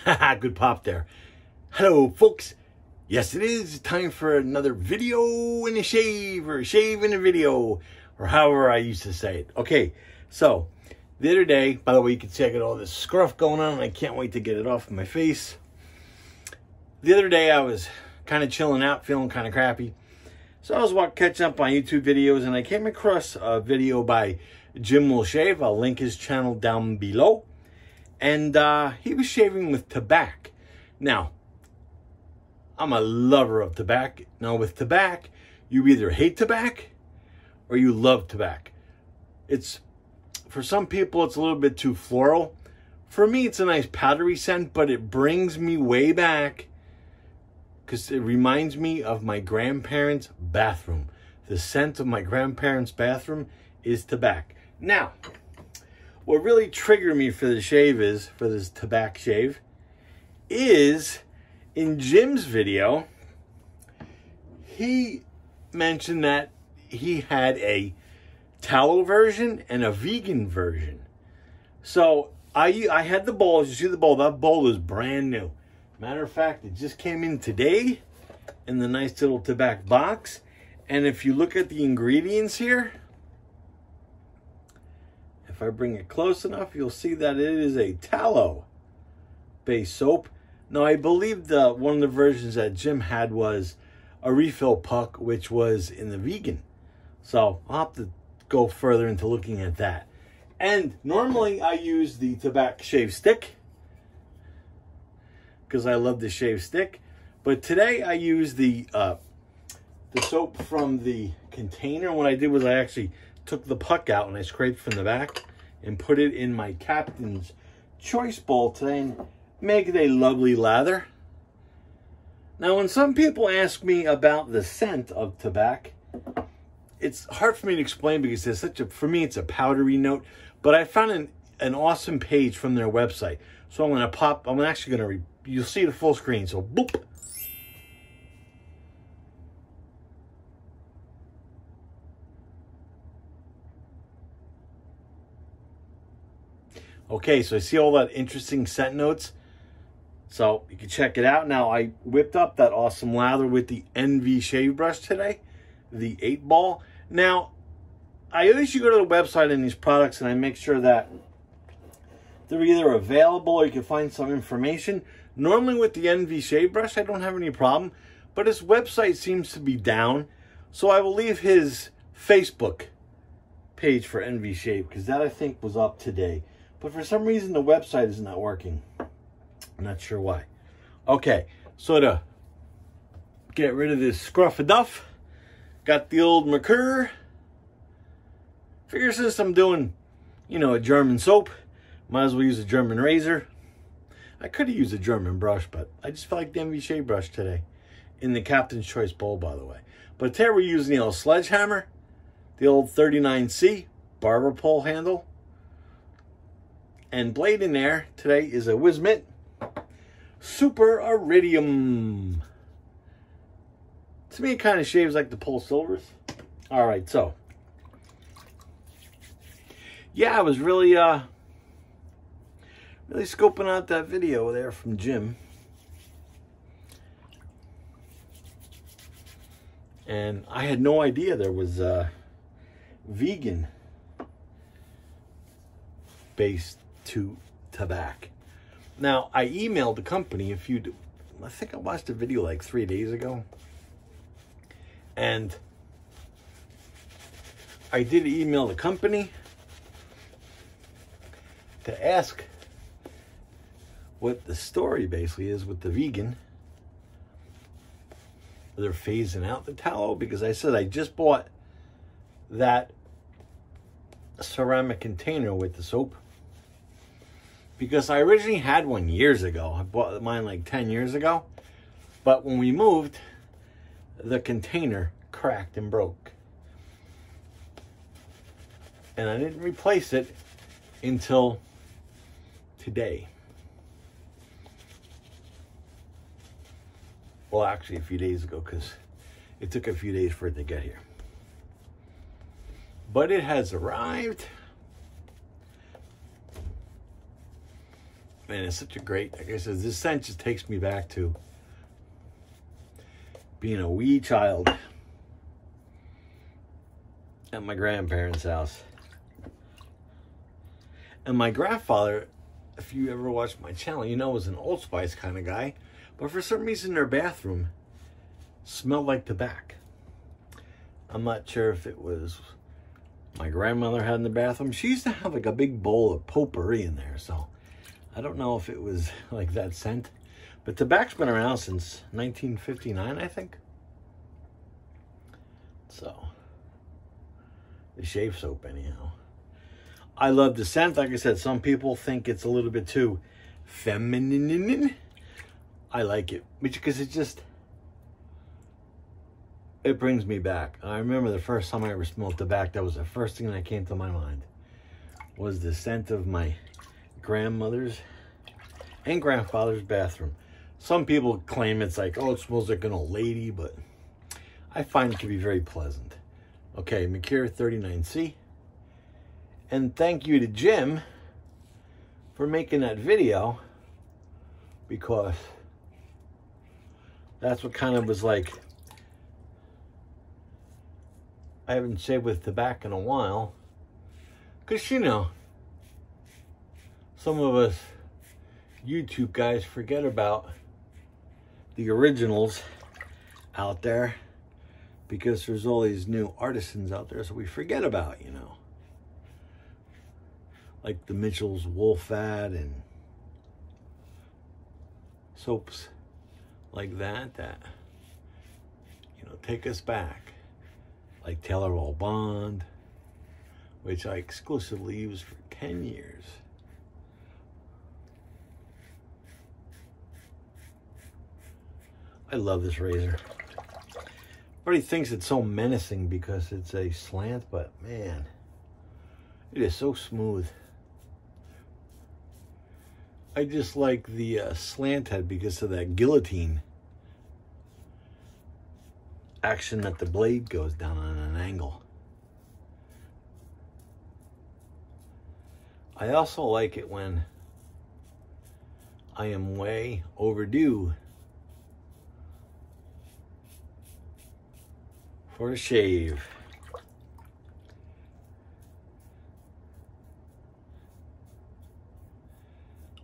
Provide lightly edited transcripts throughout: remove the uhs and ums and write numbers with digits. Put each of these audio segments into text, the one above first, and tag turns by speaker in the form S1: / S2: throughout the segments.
S1: Good pop there. Hello, folks. Yes, it is time for another video and a shave, or a shave and a video, or however I used to say it. Okay, so the other day, by the way, you can see I got all this scruff going on, and I can't wait to get it off of my face. The other day, I was kind of chilling out, feeling kind of crappy. So I was catching up on YouTube videos, and I came across a video by Jim Will Shave. I'll link his channel down below. And he was shaving with Tabac. Now, I'm a lover of Tabac. Now, with Tabac, you either hate Tabac or you love Tabac. It's, for some people, it's a little bit too floral. For me, it's a nice powdery scent, but it brings me way back because it reminds me of my grandparents' bathroom. The scent of my grandparents' bathroom is Tabac. Now, what really triggered me for the shave is, for this Tabac shave, is in Jim's video, he mentioned that he had a tallow version and a vegan version. So I had the bowl. You see the bowl? That bowl is brand new. Matter of fact, it just came in today in the nice little Tabac box. And if you look at the ingredients here, if I bring it close enough, you'll see that it is a tallow-based soap. Now, I believe one of the versions that Jim had was a refill puck, which was in the vegan. So I'll have to go further into looking at that. And normally I use the Tabac shave stick because I love the shave stick. But today I used the soap from the container. What I did was I actually took the puck out and I scraped from the back and put it in my Captain's Choice bowl today and make it a lovely lather. Now, when some people ask me about the scent of Tabac, it's hard for me to explain because there's for me, it's a powdery note, but I found an awesome page from their website. So I'm actually going to, you'll see the full screen. So boop. Okay, so I see all that interesting scent notes. So you can check it out. Now, I whipped up that awesome lather with the NV shave brush today, the 8-ball. Now, I always go to the website in these products and I make sure that they're either available or you can find some information. Normally with the NV shave brush, I don't have any problem, but his website seems to be down. So I will leave his Facebook page for NV Shave because that I think was up today. But for some reason, the website is not working. I'm not sure why. Okay, so to get rid of this scruff of duff, got the old Merkur. Figure since I'm doing, a German soap, might as well use a German razor. I could have used a German brush, but I just felt like the MV shave brush today. In the Captain's Choice bowl, by the way. But today we're using the old sledgehammer, the old 39c barber pole handle. And blade in there today is a Wismit Super Iridium. To me, it kind of shaves like the Pole Silvers. All right, so. Yeah, I was really scoping out that video there from Jim. And I had no idea there was vegan based to Tabac. Now, I emailed the company I think I watched a video like 3 days ago. And I did email the company to ask what the story basically is with the vegan. They're phasing out the tallow because I said I just bought that ceramic container with the soap. Because I originally had one years ago. I bought mine like 10 years ago. But when we moved, the container cracked and broke. And I didn't replace it until today. Well, actually a few days ago, because it took a few days for it to get here. But it has arrived. Man, it's such a great, like I said, this scent just takes me back to being a wee child at my grandparents' house. And my grandfather, if you ever watched my channel, you know, was an Old Spice kind of guy. But for some reason, their bathroom smelled like tobacco. I'm not sure if it was my grandmother had in the bathroom. She used to have like a big bowl of potpourri in there. So I don't know if it was like that scent. But tobacco's been around since 1959, I think. So, the shave soap anyhow. I love the scent. Like I said, some people think it's a little bit too feminine. I like it because it just, it brings me back. I remember the first time I ever smelled tobacco, that was the first thing that came to my mind, was the scent of my grandmother's and grandfather's bathroom. Some people claim it's like, oh, it smells like an old lady, but I find it to be very pleasant. Okay, Merkur 39c. And thank you to Jim for making that video, because that's what kind of was like, I haven't shaved with tobacco in a while. Because, you know, some of us YouTube guys forget about the originals out there, because there's all these new artisans out there, so we forget about, you know, like the Mitchell's Wolf Fat and soaps like that, you know, take us back, like Taylor Bond, which I exclusively used for 10 years. I love this razor. Everybody thinks it's so menacing because it's a slant, but man, it is so smooth. I just like the slant head because of that guillotine action that the blade goes down on an angle. I also like it when I am way overdue for a shave.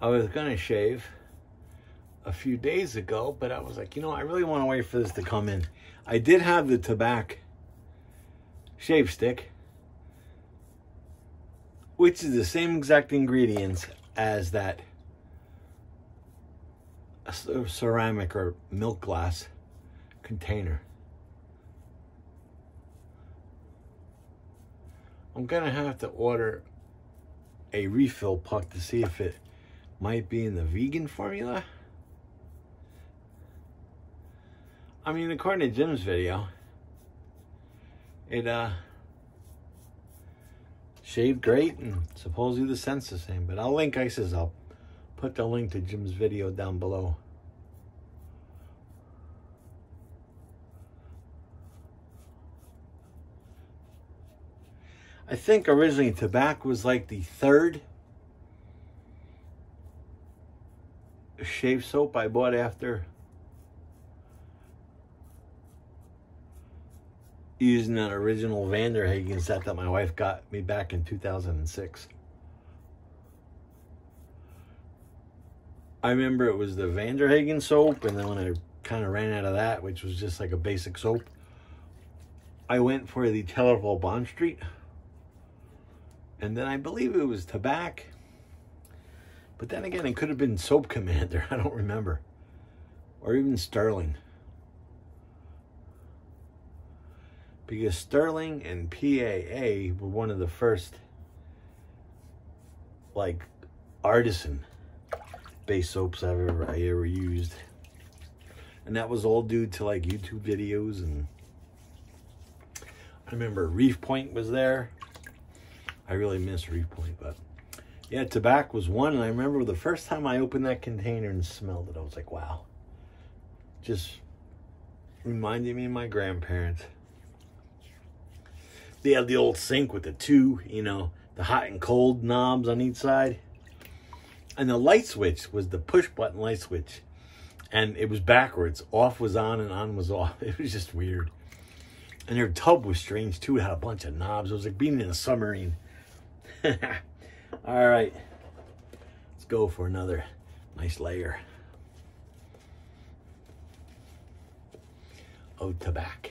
S1: I was gonna shave a few days ago, but I was like, you know, I really want to wait for this to come in. I did have the Tabac shave stick, which is the same exact ingredients as that ceramic or milk glass container. I'm gonna have to order a refill puck to see if it might be in the vegan formula. I mean, according to Jim's video, it shaved great, and supposedly the scent's the same. But I'll link, I'll put the link to Jim's video down below. I think originally Tabac was like the third shave soap I bought after using that original Vanderhagen set that my wife got me back in 2006. I remember it was the Vanderhagen soap, and then when I kind of ran out of that, which was just like a basic soap, I went for the Taylor Bond Street. And then I believe it was Tabac. But then again, it could have been Soap Commander. I don't remember. Or even Sterling. Because Sterling and PAA were one of the first, like, artisan base soaps I ever used. And that was all due to, like, YouTube videos. And I remember Reef Point was there. I really miss Reef Point, but yeah, Tabac was one. And I remember the first time I opened that container and smelled it, I was like, wow. Just reminded me of my grandparents. They had the old sink with the two, you know, the hot and cold knobs on each side. And the light switch was the push button light switch. And it was backwards. Off was on and on was off. It was just weird. And their tub was strange too. It had a bunch of knobs. It was like being in a submarine. All right. Let's go for another nice layer of Tabac.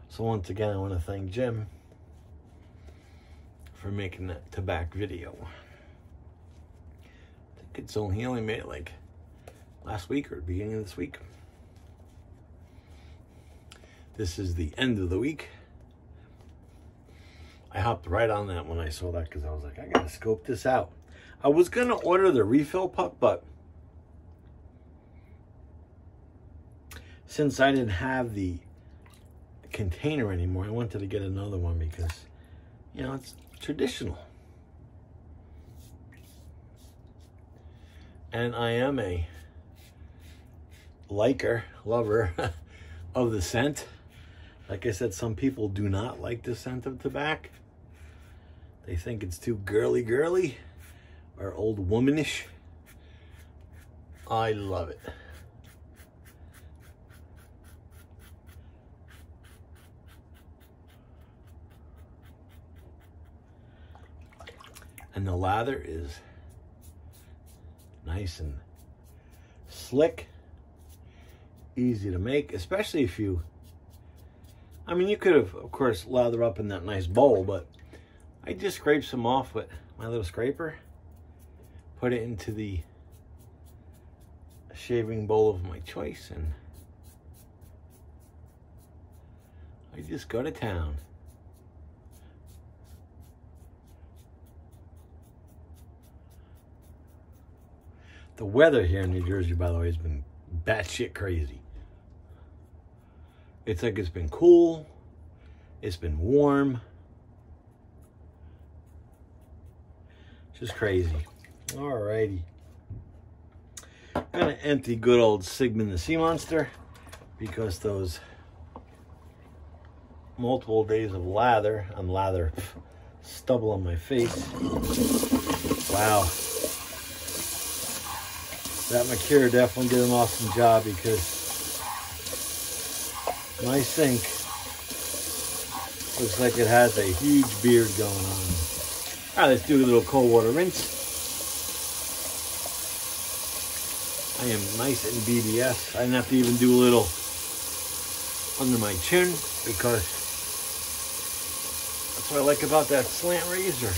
S1: So once again, I want to thank Jim for making that Tabac video. I think he only made it like last week or beginning of this week. This is the end of the week. I hopped right on that when I saw that because I was like, I gotta scope this out. I was gonna order the refill puck, but since I didn't have the container anymore, I wanted to get another one because, you know, it's traditional. And I am a lover of the scent. Like I said, some people do not like the scent of Tabac. They think it's too girly or old womanish. I love it. And the lather is nice and slick, easy to make, especially if you, I mean, you could have, of course, lather up in that nice bowl, but I just scrape some off with my little scraper, put it into the shaving bowl of my choice, and I just go to town. The weather here in New Jersey, by the way, has been batshit crazy. It's like it's been cool. It's been warm. Just crazy. Alrighty. I'm going to empty good old Sigmund the Sea Monster because those multiple days of lather stubble on my face. Wow. That Merkur definitely did an awesome job because my sink looks like it has a huge beard going on. All right, let's do a little cold water rinse. I am nice and BBS. I didn't have to even do a little under my chin because that's what I like about that slant razor.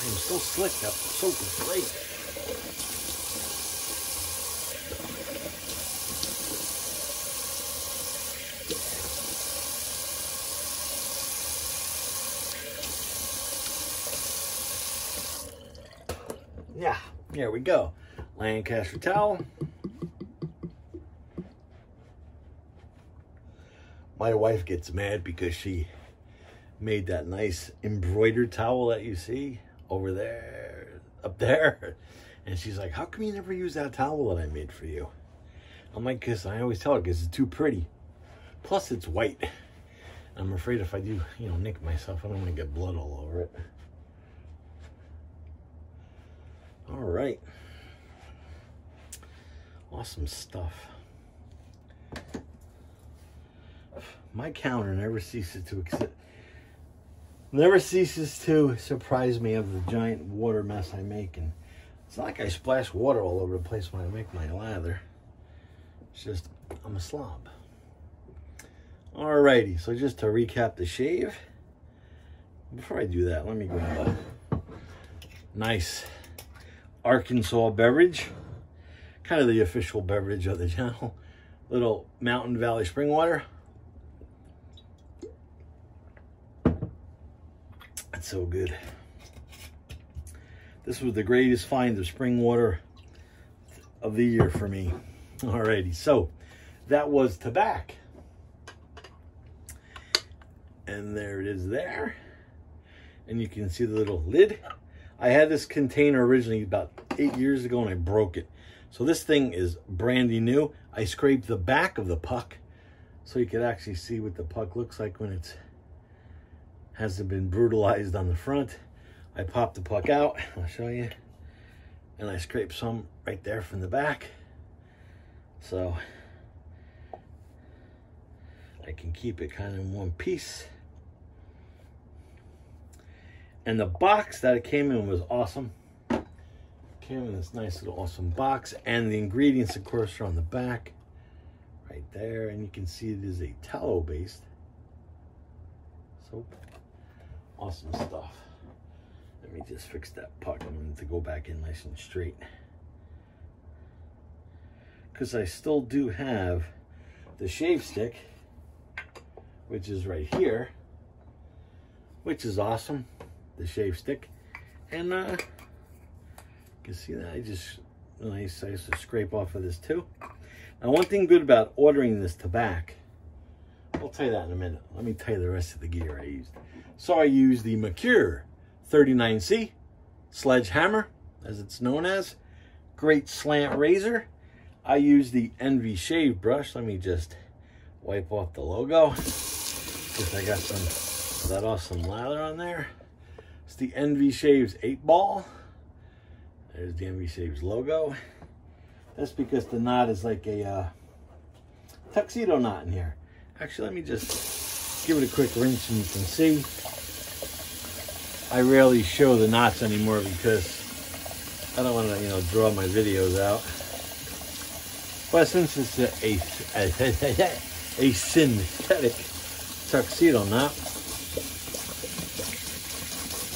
S1: I'm so slick, that soap is great. Yeah, here we go. Lancaster Towel. My wife gets mad because she made that nice embroidered towel that you see over there, up there, and she's like, how come you never use that towel that I made for you? I'm like, because I always tell her, because it's too pretty, plus it's white. I'm afraid if I do, you know, nick myself, I don't want to get blood all over it. All right, awesome stuff. My counter never ceases to surprise me of the giant water mess I make. And it's not like I splash water all over the place when I make my lather. It's just, I'm a slob. Alrighty, so just to recap the shave. Before I do that, let me grab a nice Arkansas beverage. Kind of the official beverage of the channel. Little Mountain Valley spring water. That's so good. This was the greatest find of spring water of the year for me. Alrighty, so that was Tabac. And there it is there. And you can see the little lid. I had this container originally about 8 years ago and I broke it. So this thing is brandy new. I scraped the back of the puck so you could actually see what the puck looks like when it hasn't been brutalized on the front. I pop the puck out, I'll show you, and I scrape some right there from the back, so I can keep it kind of in one piece. And the box that it came in was awesome. Came in this nice little awesome box, and the ingredients, of course, are on the back right there, and you can see it is a tallow based soap. Awesome stuff. Let me just fix that puck. I want it to go back in nice and straight, because I still do have the shave stick, which is right here, which is awesome. The shave stick, and you can see that I used to scrape off of this too. Now, one thing good about ordering this Tabac, I'll tell you that in a minute. Let me tell you the rest of the gear I used. So I used the Merkur 39c sledgehammer, as it's known as. Great slant razor. I used the Envy shave brush. Let me just wipe off the logo, because I got some of that awesome lather on there. It's the Envy Shaves 8-ball. There's the Envy Shaves logo. That's because the knot is like a tuxedo knot in here. Actually, let me just give it a quick rinse and you can see. I rarely show the knots anymore because I don't want to, draw my videos out. But since it's a synthetic tuxedo knot,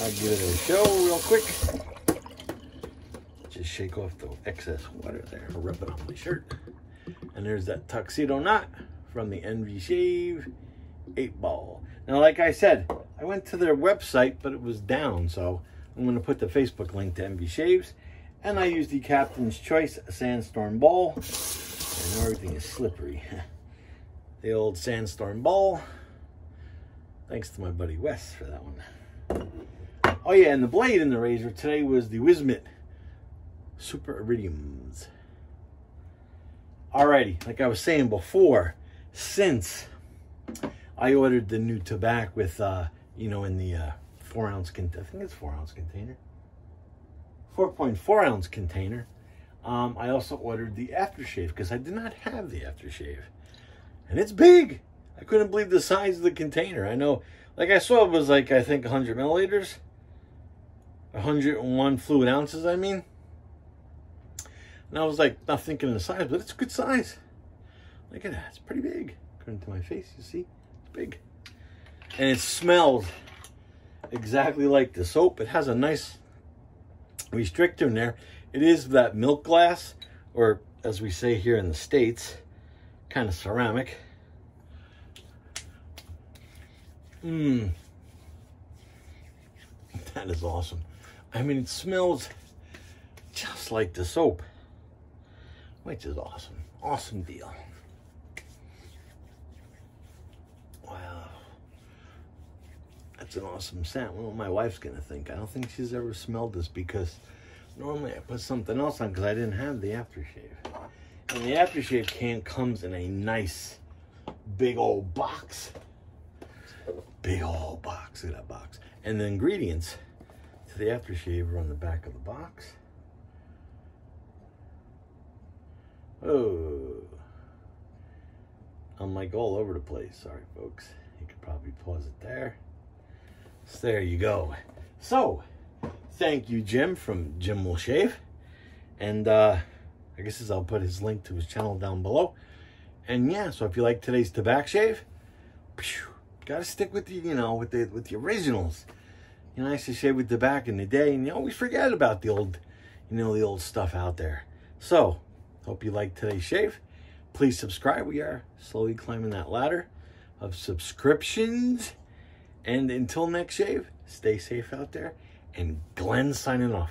S1: I'll give it a show real quick. Just shake off the excess water there, rub it on my shirt. And there's that tuxedo knot from the Envy Shave 8-ball. Now, like I said, I went to their website, but it was down, so I'm going to put the Facebook link to Envy Shaves. And I used the Captain's Choice Sandstorm Ball. And everything is slippery. The old Sandstorm Ball. Thanks to my buddy Wes for that one. Oh yeah, and the blade in the razor today was the Wismit Super Iridiums. Alrighty, like I was saying before, since I ordered the new Tabac with, in the 4-ounce container, I think it's 4-ounce container, 4.4 ounce container, I also ordered the aftershave because I did not have the aftershave. And it's big. I couldn't believe the size of the container. I know, like I saw it was like, I think 100 milliliters. 101 fluid ounces, I mean. And I was like, not thinking of the size, but it's a good size. Look at that, it's pretty big. According to my face, you see, it's big. And it smells exactly like the soap. It has a nice restrictor in there. It is that milk glass, or as we say here in the States, kind of ceramic. That is awesome. I mean, it smells just like the soap, which is awesome. Awesome deal. Wow. That's an awesome scent. Well, my wife's going to think. I don't think she's ever smelled this because normally I put something else on because I didn't have the aftershave. And the aftershave can comes in a nice big old box. Big old box. Look at that box. And the ingredients to the aftershave are on the back of the box. Oh, I'm like all over the place. Sorry, folks. You could probably pause it there. So there you go. So, thank you, Jim from Jim Will Shave. And I guess I'll put his link to his channel down below. And yeah, so if you like today's Tabac shave, gotta stick with the, with the originals. I used to shave with Tabac in the day, and you always forget about the old, the old stuff out there. So, hope you like today's shave. Please subscribe. We are slowly climbing that ladder of subscriptions. And until next shave, stay safe out there. And Glenn signing off.